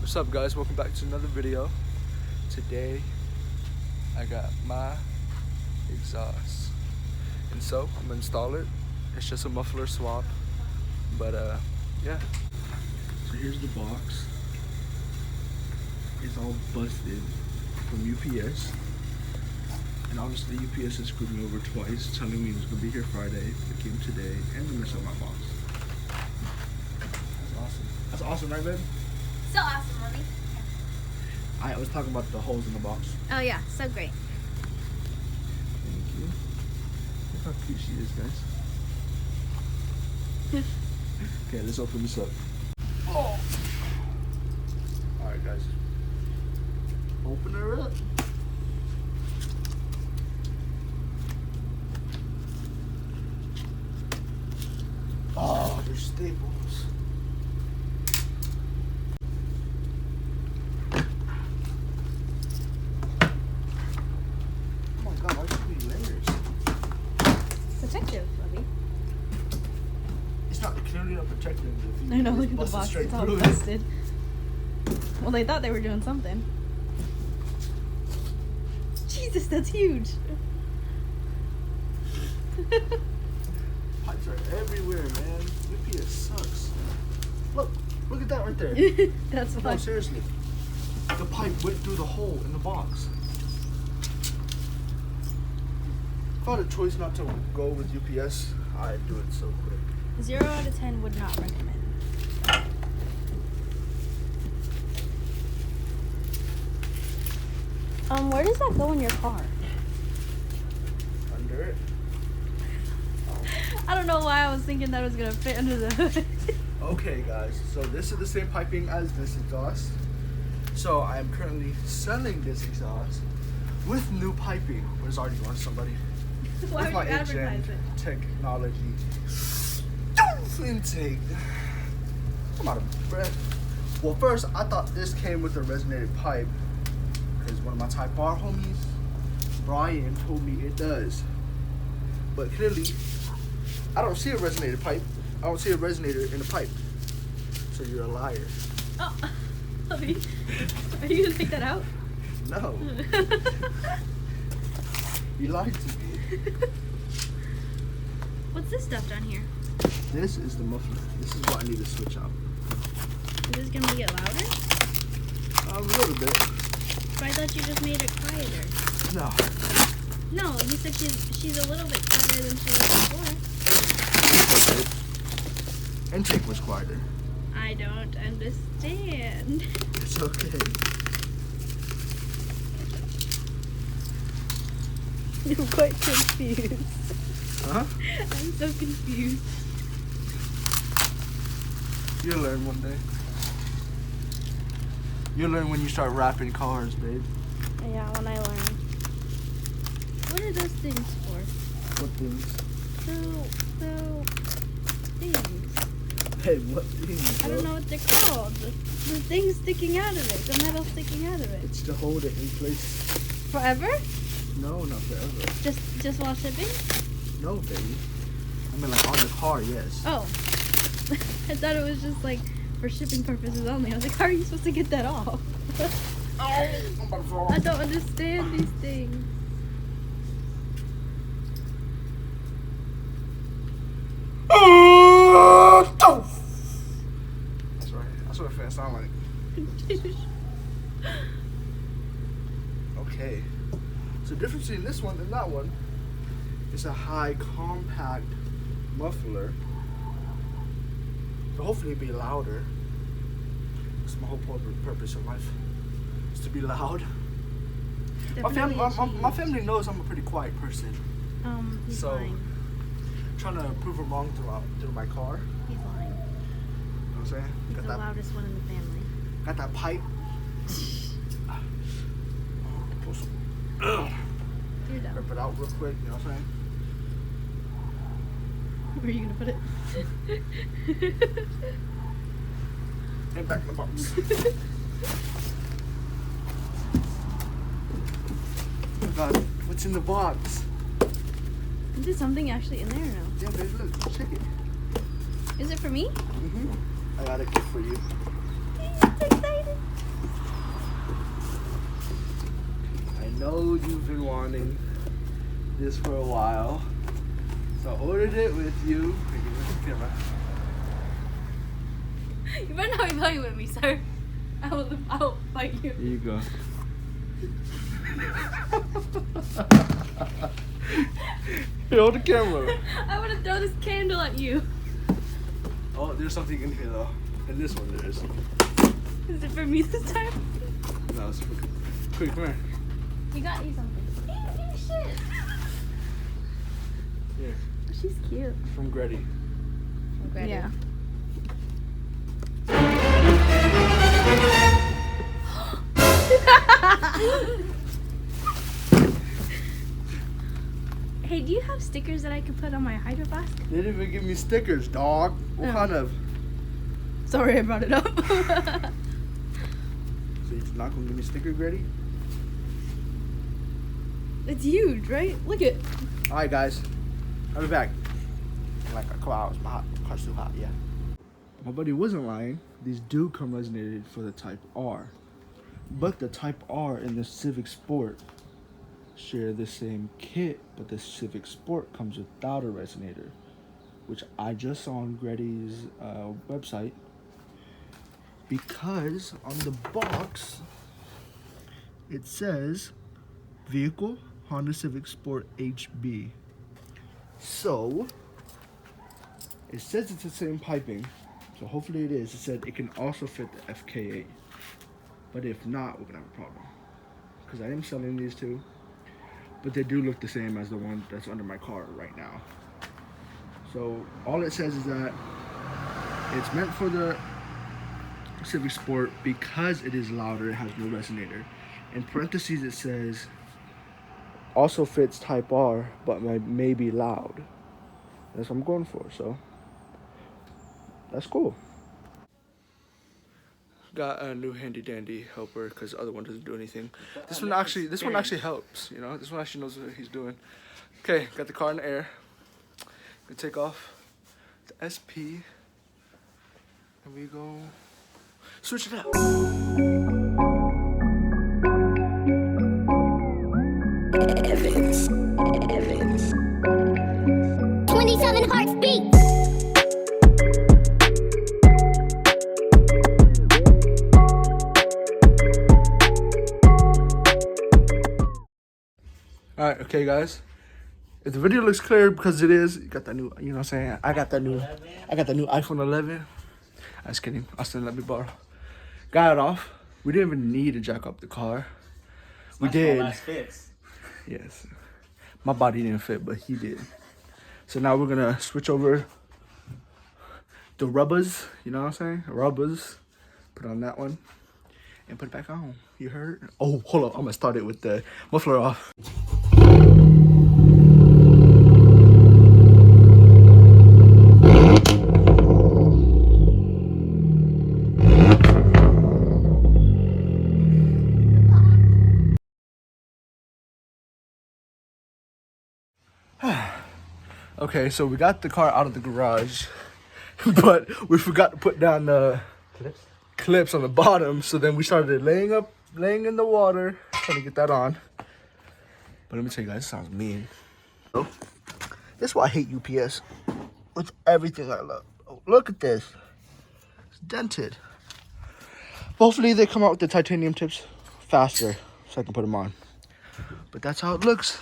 What's up, guys? Welcome back to another video. Today I got my exhaust, and so I'm gonna install it. It's just a muffler swap, but yeah. So here's the box. It's all busted from UPS, and obviously UPS has screwed me over twice, telling me it was gonna be here Friday. It came today, and they messed up my box. That's awesome. That's awesome, right, babe? So awesome, mommy. I was talking about the holes in the box. Oh yeah, so great. Thank you. Look how cute she is, guys. Okay, let's open this up. Oh. Alright, guys. Open her up. Oh, there's staples. Protective, Lovey. It's not clearly not protective. I know, look at the box, it's all busted. Well, they thought they were doing something. Jesus, that's huge. Pipes are everywhere, man. UPS sucks. Look at that right there. That's why. No, seriously. The pipe went through the hole in the box. If I had a choice not to go with UPS, I'd do it so quick. 0 out of 10 would not recommend. Where does that go in your car? Under it. I don't know why I was thinking that it was gonna fit under the hood. Okay, guys. So this is the same piping as this exhaust. So I am currently selling this exhaust with new piping. But it's already going to somebody. Why with would my you advertise it? technology. Intake. I'm out of breath. Well, first I thought this came with a resonated pipe because one of my Type R homies, Brian, told me it does. But clearly, I don't see a resonated pipe. I don't see a resonator in the pipe. So you're a liar. Oh, are you gonna take that out? No. You lied to me. What's this stuff down here? This is the muffler. This is what I need to switch out. Is this gonna get louder? A little bit. But I thought you just made it quieter. No. No, you said she's a little bit quieter than she was before. Intake was quieter. I don't understand. It's okay. I'm quite confused. Huh? I'm so confused. You'll learn one day. You'll learn when you start wrapping cars, babe. Yeah, when I learn. What are those things for? What things? The things. Hey, what things? I don't know what they're called. The thing sticking out of it. The metal sticking out of it. It's to hold it in place. Forever? No, not forever. Just while shipping? No, baby. I mean, like on the car, yes. Oh. I thought it was just like for shipping purposes only. I was like, how are you supposed to get that off? I don't understand these things. That's right. That's what it fans sound like. Okay. So the difference between this one and that one is a high compact muffler. So hopefully it'll be louder. That's my whole purpose in life, is to be loud. My family knows I'm a pretty quiet person. He's so lying. Trying to prove them wrong through my car. He's lying. You know what I'm saying? He's Got the that, loudest one in the family. got that pipe. You're dumb. Rip it out real quick, you know what I'm saying? Where are you gonna put it? And back in the box. Oh God, what's in the box? Is there something actually in there or no? Yeah, baby, look, check it. Is it for me? I got a gift for you. I'm so excited. you've been wanting this for a while. So I ordered it with you. Here, give me the camera. You better not be playing with me, sir. I will fight you. Here you go. Here, hold the camera. I want to throw this candle at you. Oh, there's something in here though. In this one there is. Is it for me this time? No, it's for quick, come here. You got you something. Ew, shit. Here. She's cute. From Greddy. Yeah. Hey, do you have stickers that I could put on my hydro flask? They didn't even give me stickers, dog. What kind of? Sorry, I brought it up. So you're just not gonna give me a sticker, Greddy? It's huge, right? Look it. Alright guys, I'll be back in like a couple hours. My car's too hot, yeah. My buddy wasn't lying. These do come resonated for the Type R. But the Type R and the Civic Sport share the same kit, but the Civic Sport comes without a resonator, which I just saw on Greddy's website, because on the box it says vehicle Honda Civic Sport HB. So it says it's the same piping, so hopefully it is. It said it can also fit the FK8, but if not, we're gonna have a problem, because I am selling these two, but they do look the same as the one that's under my car right now. So all it says is that it's meant for the Civic Sport because it is louder, it has no resonator. In parentheses it says also fits Type R, but may be loud. That's what I'm going for, so that's cool. Got a new handy dandy helper because the other one doesn't do anything. This one actually helps, you know. This one actually knows what he's doing. Okay, got the car in the air. Gonna take off the SP. And we go switch it up. Evans. 27 hearts beat. Alright, okay guys. If the video looks clear, because it is, you got that new, you know what I'm saying? I got the new iPhone 11. I was kidding. Austin let me borrow. Got it off. We didn't even need to jack up the car. We did. Yes. My body didn't fit, but he did. So now we're gonna switch over the rubbers, you know what I'm saying? Rubbers. Put on that one and put it back on. You heard? Oh, hold on. I'm gonna start it with the muffler off. Okay, so we got the car out of the garage, but we forgot to put down the clips on the bottom. So then we started laying in the water, trying to get that on. But let me tell you guys, it sounds mean. That's why I hate UPS with everything I love. Oh, look at this. It's dented. Hopefully they come out with the titanium tips faster so I can put them on. But that's how it looks.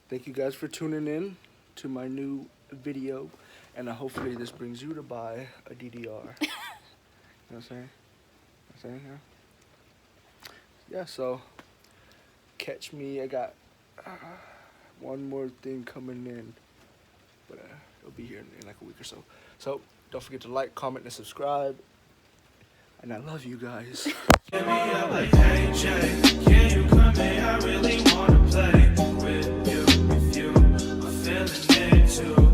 Thank you guys for tuning in to my new video, and hopefully this brings you to buy a DDR. You know what I'm saying? Yeah, so catch me. I got one more thing coming in, but it'll be here in like a week or so. So don't forget to like, comment, and subscribe. And I love you guys. G2.